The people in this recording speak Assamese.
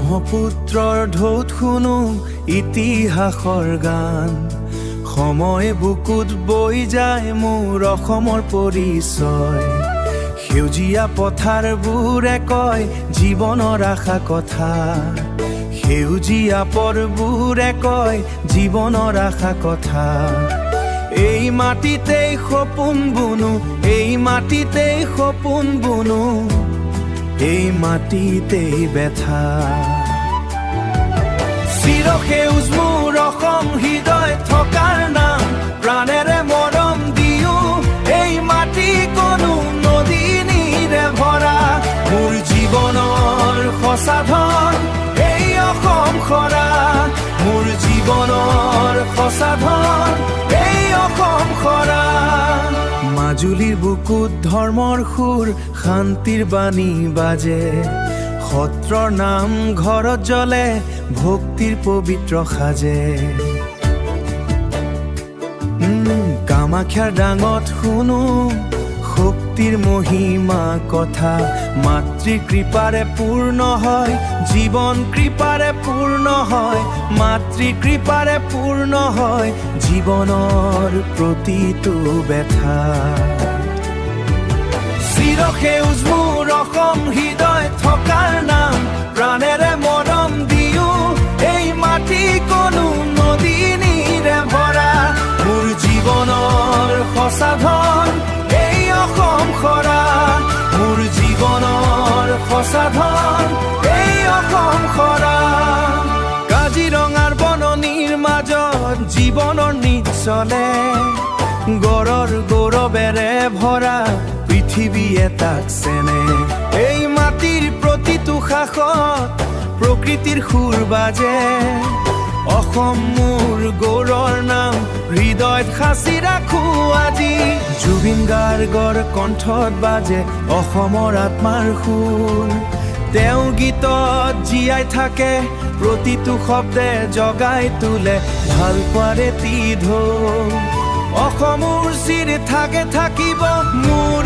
ব্ৰহ্মপুত্ৰৰ ঢৌত শুনো ইতিহাসৰ গান। সময় বুকুত বৈ যায় মোৰ অসমৰ পৰিচয়। সেউজীয়া পথাৰবোৰে কয় জীৱনৰ আশা কথা। সেউজীয়া পথবোৰে কয় জীৱনৰ আশা কথা। এই মাটিতেই সপোন বুনো, এই মাটিতেই সপোন বুনো, এই মাটিতেই ব্যথা। চিৰসেউজ মোৰ অসম, হৃদয় থকাৰ নাম, প্ৰাণেৰে মৰম দিও এই মাটি কোনো নদী নীৰে ভৰা। মোৰ জীৱনৰ সঁচা ধন এই অসম খৰা, মোৰ জীৱনৰ সঁচা ধন এই অসম খৰা। মাজুলীৰ বুকুত ধৰ্মৰ সুৰ, শান্তিৰ বাণী বাজে। সত্ৰৰ নাম ঘৰত জ্বলে, ভক্তিৰ পবিত্ৰ সাজে। কামাখ্যাৰ ডাঙত শুনো শক্তিৰ মহিমা কথা। মাতৃ কৃপাৰে পূৰ্ণ হয় জীৱন, কৃপাৰে পূৰ্ণ হয় মাতৃ কৃপাৰে পূৰ্ণ হয় জীৱনৰ প্ৰতিটো ব্যথা। চিৰসেউজ মোৰ অসম, হৃদয় থকাৰ নাম, প্ৰাণেৰে মৰম দিও এই মাটি কোনো নদী নীৰে ভৰা। মোৰ জীৱনৰ সঁচা ধন এই অসম খৰা, মোৰ জীৱনৰ সঁচা ধন এই অসম খৰা। কাজিৰঙাৰ বননিৰ মাজত জীৱনৰ নীত চলে, গড়ৰ গৌৰৱেৰে ভৰা পৃথিৱী এটাক চেনে। এই মাটিৰ প্ৰতিটো শাসত প্ৰকৃতিৰ সুৰ বাজে। অসম মোৰ গৌৰৰ নাম, হৃদয়ত সাঁচি ৰাখো আজি। জুবিন গাৰ্গৰ কণ্ঠত বাজে অসমৰ আত্মাৰ সুৰ। তেওঁ গীতত জীয়াই থাকে, প্ৰতিটো শব্দে জগাই তোলে ভাল পোৱাৰে তি ঢৌ। অসমৰ চিৰ থাকে থাকিব মোৰ